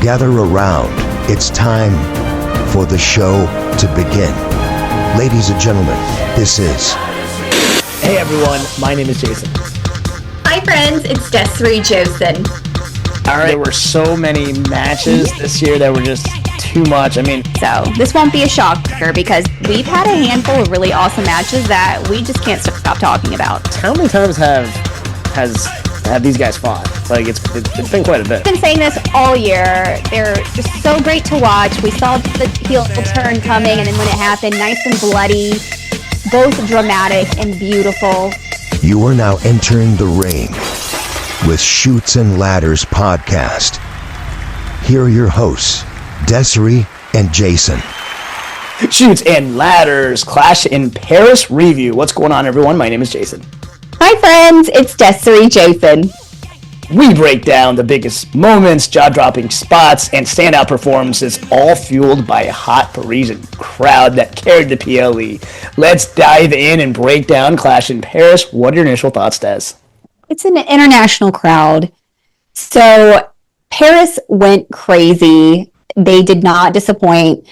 Gather around. It's time for the show to begin. Ladies and gentlemen, this is... Hey everyone, my name is Jason. Hi friends, it's Desiree Josen. All right, there were so many matches this year that were just too much. So this won't be a shocker because we've had a handful of really awesome matches that we just can't stop talking about. How many times have these guys fought? Like it's been quite a bit. I've been saying this all year. They're just so great to watch. We saw the heel turn coming, and then when it happened, nice and bloody, both dramatic and beautiful. You are now entering the ring with Chutes and Ladders podcast. Here are your hosts, Desiree and Jason. Chutes and Ladders Clash in Paris review. What's going on, everyone? My name is Jason. Hi friends, it's Desiree Jason. We break down the biggest moments, jaw-dropping spots, and standout performances, all fueled by a hot Parisian crowd that carried the PLE. Let's dive in and break down Clash in Paris. What are your initial thoughts, Des? It's an international crowd. So Paris went crazy. They did not disappoint.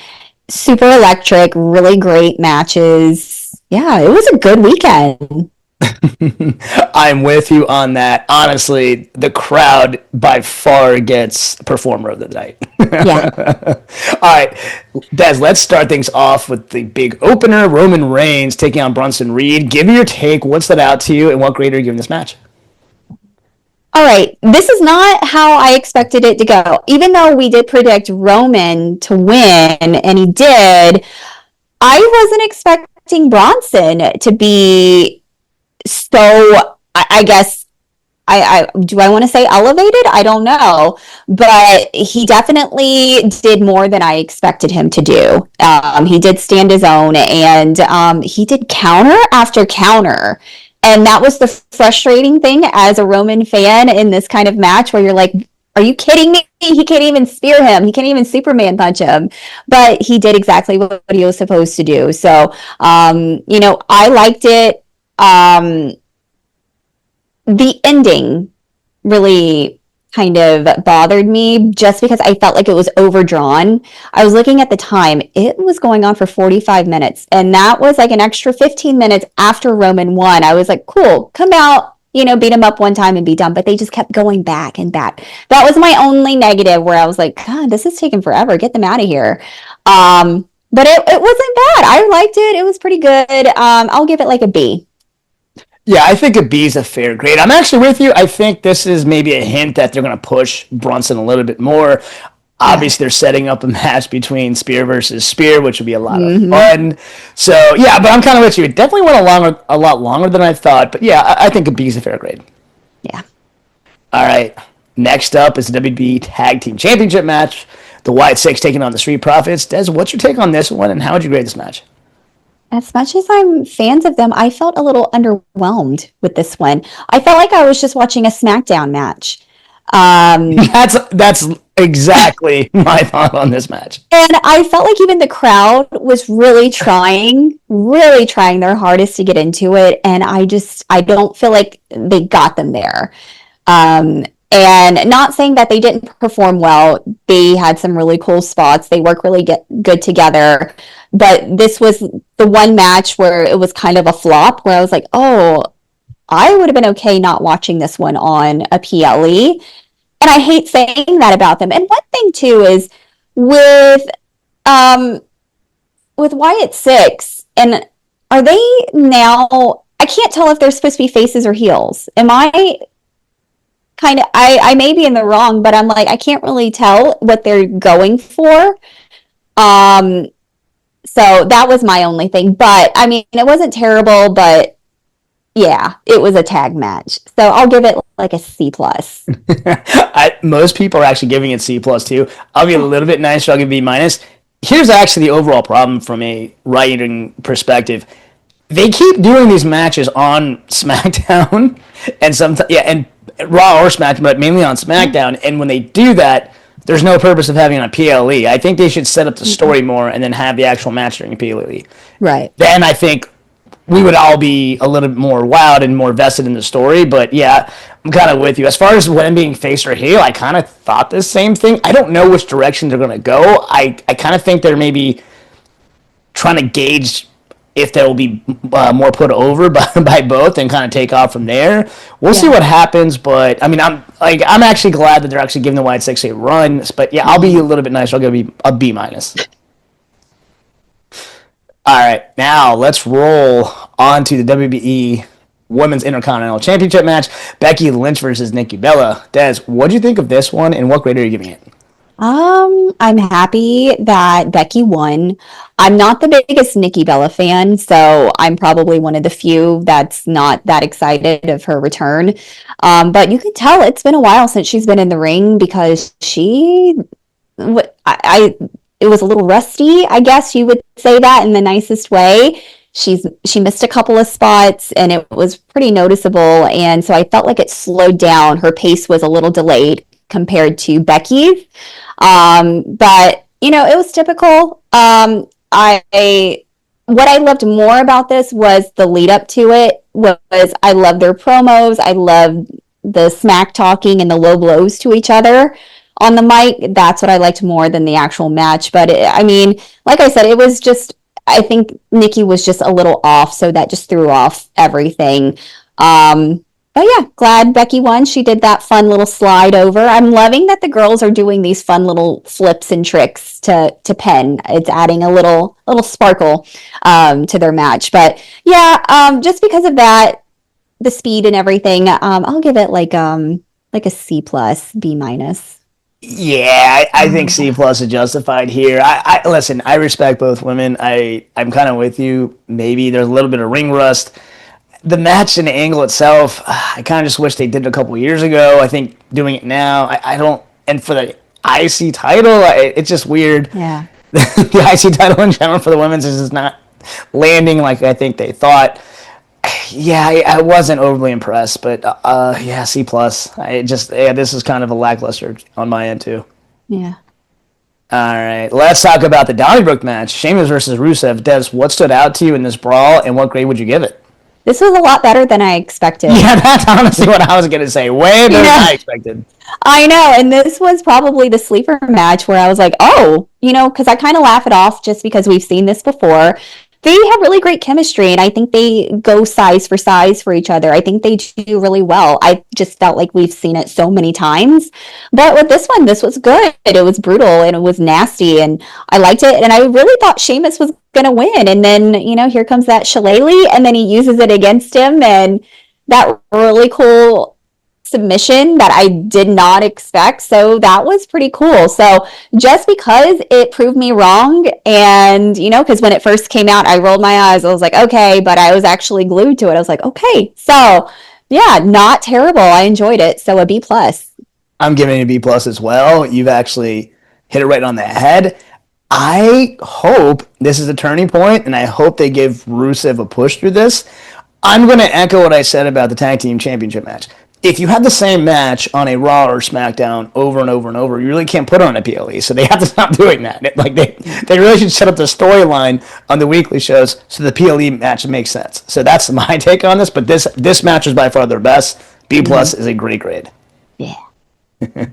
Super electric, really great matches. Yeah, it was a good weekend. I'm with you on that. Honestly, the crowd by far gets performer of the night. Yeah. All right, Des, let's start things off with the big opener. Roman Reigns taking on Bronson Reed. Give me your take. What stood out to you, and what grade are you giving this match? All right, this is not how I expected it to go. Even though we did predict Roman to win, and he did, I wasn't expecting Bronson to be so, I guess, do I want to say elevated? I don't know. But he definitely did more than I expected him to do. He did stand his own, and he did counter after counter. And that was the frustrating thing as a Roman fan in this kind of match where you're like, are you kidding me? He can't even spear him. He can't even Superman punch him. But he did exactly what he was supposed to do. So, I liked it. The ending really kind of bothered me just because I felt like it was overdrawn. I was looking at the time. It was going on for 45 minutes, and that was like an extra 15 minutes after Roman won. I was like, cool, come out, beat him up one time and be done. But they just kept going back and back. That was my only negative where I was like, God, this is taking forever. Get them out of here. But it wasn't bad. I liked it. It was pretty good. I'll give it like a B. Yeah, I think a B is a fair grade. I'm actually with you. I think this is maybe a hint that they're going to push Brunson a little bit more. Obviously, they're setting up a match between Spear versus Spear, which would be a lot of fun. So, yeah, but I'm kind of with you. It definitely went a lot longer than I thought. But, yeah, I think a B is a fair grade. Yeah. All right. Next up is the WWE Tag Team Championship match. The Wyatt Six taking on the Street Profits. Des, what's your take on this one, and how would you grade this match? As much as I'm fans of them, I felt a little underwhelmed with this one. I felt like I was just watching a SmackDown match. That's exactly my thought on this match. And I felt like even the crowd was really trying their hardest to get into it. And I don't feel like they got them there. And not saying that they didn't perform well. They had some really cool spots. They work really good together. But this was the one match where it was kind of a flop, where I was like, oh, I would have been okay not watching this one on a PLE. And I hate saying that about them. And one thing, too, is with Wyatt Six, and are they now, I can't tell if they're supposed to be faces or heels. Am I kind of, I may be in the wrong, but I'm like, I can't really tell what they're going for. So that was my only thing. But, it wasn't terrible, but yeah, it was a tag match. So I'll give it like a C+. Most people are actually giving it C+ too. I'll be a little bit nicer. I'll give B-. Here's actually the overall problem from a writing perspective. They keep doing these matches on SmackDown and Raw or SmackDown, but mainly on SmackDown. And when they do that, there's no purpose of having it on PLE. I think they should set up the story more and then have the actual match during PLE. Right. Then I think we would all be a little bit more wowed and more vested in the story. But yeah, I'm kind of with you. As far as when being face or heel, I kind of thought the same thing. I don't know which direction they're going to go. I kind of think they're maybe trying to gauge if there will be more put over by both and kind of take off from there. We'll see what happens, but I mean, I'm actually glad that they're actually giving the White Six a run. But yeah, I'll be a little bit nicer. I'll give a B minus. All right, now let's roll on to the WWE Women's Intercontinental Championship match. Becky Lynch versus Nikki Bella. Des, what do you think of this one, and what grade are you giving it? I'm happy that Becky won. I'm not the biggest Nikki Bella fan, so I'm probably one of the few that's not that excited of her return. But you can tell it's been a while since she's been in the ring because it was a little rusty, I guess you would say that in the nicest way. She missed a couple of spots and it was pretty noticeable, and so I felt like it slowed down. Her pace was a little delayed compared to Becky's. But it was typical. What I loved more about this was the lead up to it. Was I loved their promos. I loved the smack talking and the low blows to each other on the mic. That's what I liked more than the actual match. But like I said, it was just, I think Nikki was just a little off, so that just threw off everything. But yeah, glad Becky won. She did that fun little slide over. I'm loving that the girls are doing these fun little flips and tricks to pin. It's adding a little sparkle to their match. But yeah, just because of that, the speed and everything, I'll give it like a C plus, B minus. Yeah, I think C plus is justified here. I listen, I respect both women. I'm kind of with you. Maybe there's a little bit of ring rust. The match and the angle itself, I kind of just wish they did it a couple years ago. I think doing it now, I don't. And for the IC title, it's just weird. Yeah. The IC title in general for the women's is just not landing like I think they thought. Yeah, I wasn't overly impressed, but yeah, C plus. This is kind of a lackluster on my end too. Yeah. All right, let's talk about the Donnybrook match. Sheamus versus Rusev. Des, what stood out to you in this brawl, and what grade would you give it? This was a lot better than I expected. Yeah, that's honestly what I was going to say. Way better than I expected. I know, and this was probably the sleeper match where I was like, oh, because I kind of laugh it off just because we've seen this before. They have really great chemistry, and I think they go size for each other. I think they do really well. I just felt like we've seen it so many times. But with this one, this was good. It was brutal, and it was nasty, and I liked it. And I really thought Sheamus was going to win. And then, here comes that shillelagh, and then he uses it against him, and that really cool submission that I did not expect. So that was pretty cool. So just because it proved me wrong, and because when it first came out, I rolled my eyes. I was like, okay, but I was actually glued to it. I was like, okay. So yeah, not terrible. I enjoyed it. So a B plus. I'm giving it a B plus as well. You've actually hit it right on the head. I hope this is a turning point, and I hope they give Rusev a push through this. I'm going to echo what I said about the tag team championship match. If you have the same match on a Raw or SmackDown over and over and over, you really can't put it on a PLE. So they have to stop doing that. They really should set up the storyline on the weekly shows so the PLE match makes sense. So that's my take on this. But this match is by far their best. B plus is a great grade. Yeah. All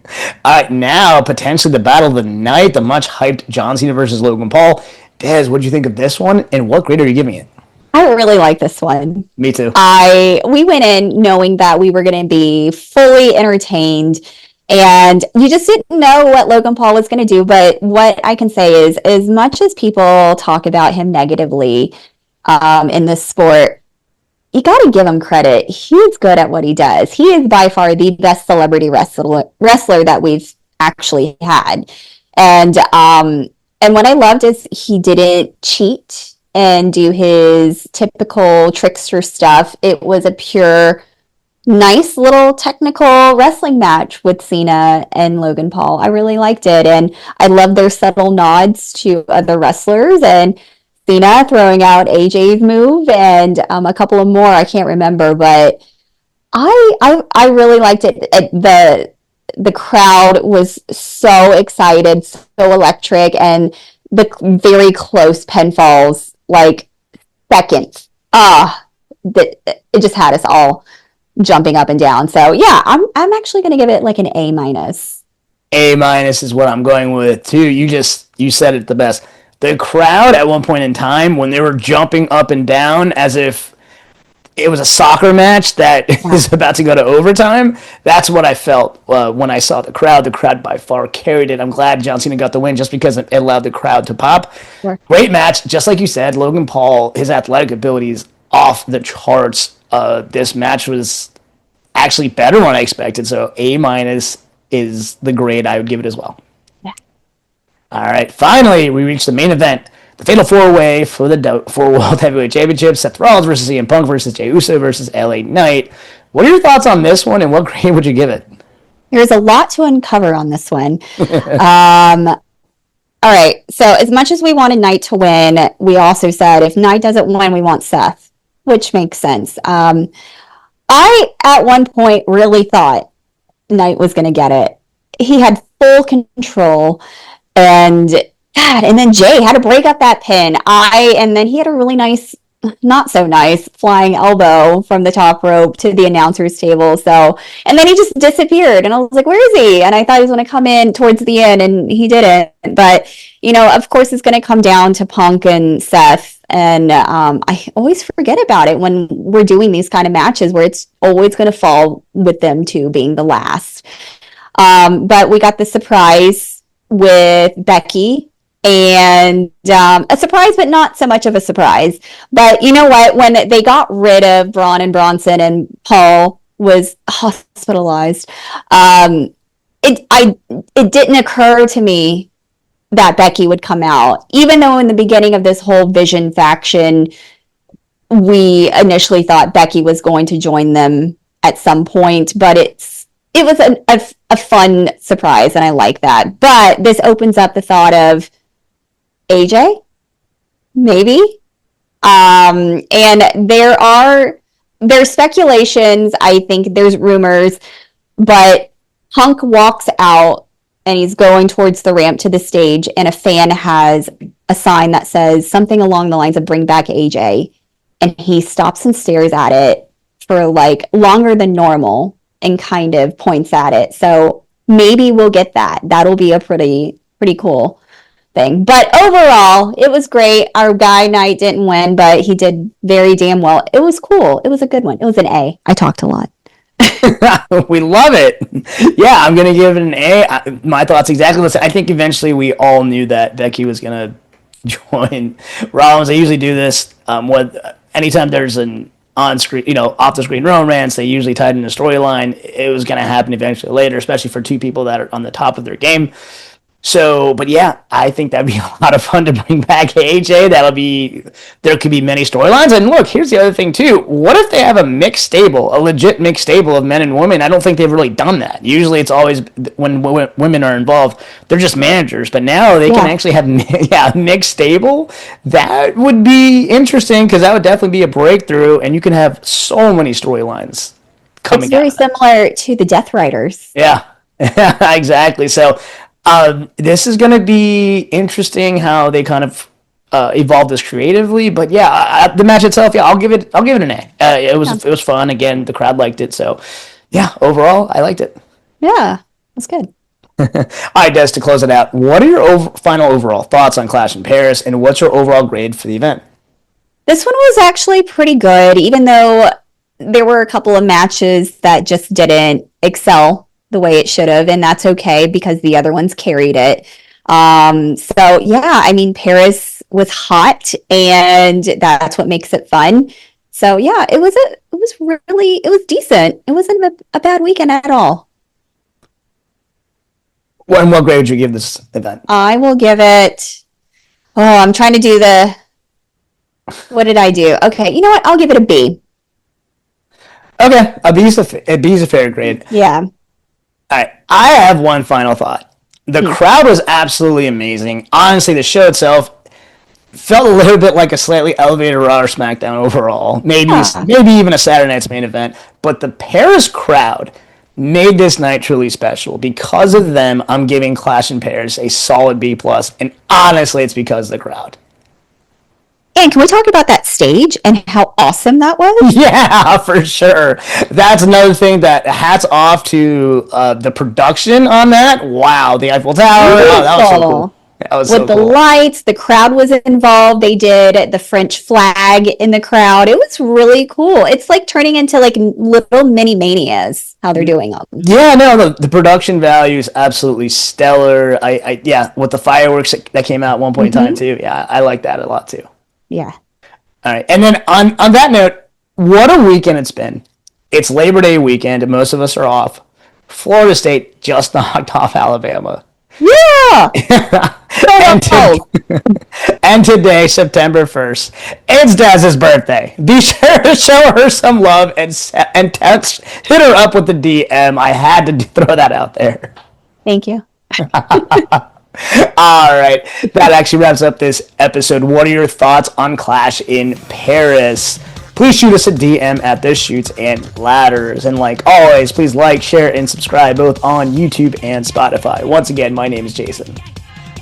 right, now potentially the battle of the night, the much hyped John Cena versus Logan Paul. Des, what do you think of this one, and what grade are you giving it? I really like this one. Me too. We went in knowing that we were going to be fully entertained, and you just didn't know what Logan Paul was going to do. But what I can say is, as much as people talk about him negatively in this sport, you got to give him credit. He's good at what he does. He is by far the best celebrity wrestler that we've actually had. And what I loved is he didn't cheat and do his typical trickster stuff. It was a pure, nice little technical wrestling match with Cena and Logan Paul. I really liked it, and I loved their subtle nods to other wrestlers, and Cena throwing out AJ's move and a couple of more I can't remember, but I really liked it. The crowd was so excited, so electric, and the very close pinfalls, like seconds It just had us all jumping up and down. So yeah, I'm actually going to give it like an A minus. A minus is what I'm going with too. You said it the best. The crowd at one point in time when they were jumping up and down as if it was a soccer match that is about to go to overtime. That's what I felt when I saw the crowd. The crowd by far carried it. I'm glad John Cena got the win just because it allowed the crowd to pop. Sure. Great match. Just like you said, Logan Paul, his athletic abilities off the charts. This match was actually better than I expected. So A minus is the grade I would give it as well. Yeah. All right. Finally, we reached the main event. The Fatal 4-Way for World Heavyweight Championship. Seth Rollins versus CM Punk versus Jey Uso versus LA Knight. What are your thoughts on this one, and what grade would you give it? There's a lot to uncover on this one. All right. So as much as we wanted Knight to win, we also said if Knight doesn't win, we want Seth, which makes sense. I, at one point, really thought Knight was going to get it. He had full control, and God, and then Jay had to break up that pin. And then he had a really nice, not so nice, flying elbow from the top rope to the announcer's table. So, and then he just disappeared, and I was like, "Where is he?" And I thought he was going to come in towards the end, and he didn't. But of course, it's going to come down to Punk and Seth. And I always forget about it when we're doing these kind of matches where it's always going to fall with them two being the last. But we got the surprise with Becky. And a surprise, but not so much of a surprise. But you know what? When they got rid of Braun and Bronson and Paul was hospitalized, it didn't occur to me that Becky would come out. Even though in the beginning of this whole Vision faction, we initially thought Becky was going to join them at some point, but it was a fun surprise, and I like that. But this opens up the thought of AJ, maybe. And there's speculations. I think there's rumors, but Punk walks out and he's going towards the ramp to the stage, and a fan has a sign that says something along the lines of "Bring back AJ," and he stops and stares at it for like longer than normal and kind of points at it. So maybe we'll get that. That'll be a pretty cool thing. But overall, it was great. Our guy Knight didn't win, but he did very damn well. It was cool. It was a good one. It was an A. I talked a lot. We love it. Yeah, I'm going to give it an A. My thoughts exactly the same. I think eventually we all knew that Becky was going to join Rollins. They usually do this anytime there's an on-screen, off-the-screen romance, they usually tied in a storyline. It was going to happen eventually later, especially for two people that are on the top of their game. So, but yeah, I think that'd be a lot of fun to bring back AJ. There could be many storylines. And look, here's the other thing too. What if they have a mixed stable, a legit mixed stable of men and women? I don't think they've really done that. Usually it's always when women are involved, they're just managers. But now they can actually have a mixed stable. That would be interesting because that would definitely be a breakthrough. And you can have so many storylines coming out. It's very similar to the Death Riders. Yeah, exactly. So, this is going to be interesting how they kind of evolve this creatively, but yeah, the match itself, I'll give it an A. It was fun. Again, the crowd liked it, so yeah, overall, I liked it. Yeah, that's good. All right, Des, to close it out, what are your final overall thoughts on Clash in Paris, and what's your overall grade for the event? This one was actually pretty good, even though there were a couple of matches that just didn't excel the way it should have, and that's okay because the other ones carried it. So yeah, I mean, Paris was hot, and that's what makes it fun. So yeah, it was decent. It wasn't a bad weekend at all. And what grade would you give this event? I will give it. Oh, I'm trying to do what did I do? Okay, you know what? I'll give it a B. Okay, a B is a fair grade. Yeah. All right, I have one final thought. The crowd was absolutely amazing. Honestly, the show itself felt a little bit like a slightly elevated Raw or SmackDown overall. Maybe even a Saturday Night's Main Event. But the Paris crowd made this night truly special. Because of them, I'm giving Clash in Paris a solid B+. And honestly, it's because of the crowd. man, can we talk about that stage and how awesome that was? Yeah, for sure. That's another thing that hats off to the production on that. Wow, the Eiffel Tower. Oh, that was so cool. That was With so the cool. lights, the crowd was involved. They did the French flag in the crowd. It was really cool. It's like turning into like little mini manias, how they're doing them. Yeah, no, the production value is absolutely stellar. Yeah, with the fireworks that came out at one point in time too. Yeah, I like that a lot too. Yeah. All right, and then on that note, what a weekend it's been. It's Labor Day weekend, and most of us are off. Florida State just knocked off Alabama. Yeah. And today, September 1st, it's Daz's birthday. Be sure to show her some love and text, hit her up with the DM. I had to throw that out there. Thank you. All right, that actually wraps up this episode. What are your thoughts on Clash in Paris? Please shoot us a DM at the Shoots and Ladders. And like always, please like, share, and subscribe both on YouTube and Spotify. Once again, my name is Jason.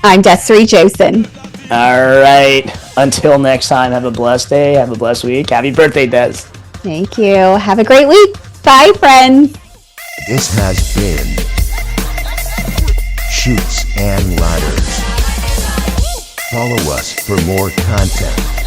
I'm Desiree Josen. All right. Until next time, have a blessed day. Have a blessed week. Happy birthday, Des. Thank you. Have a great week. Bye, friends. This has been Shoots and Ladders. Follow us for more content.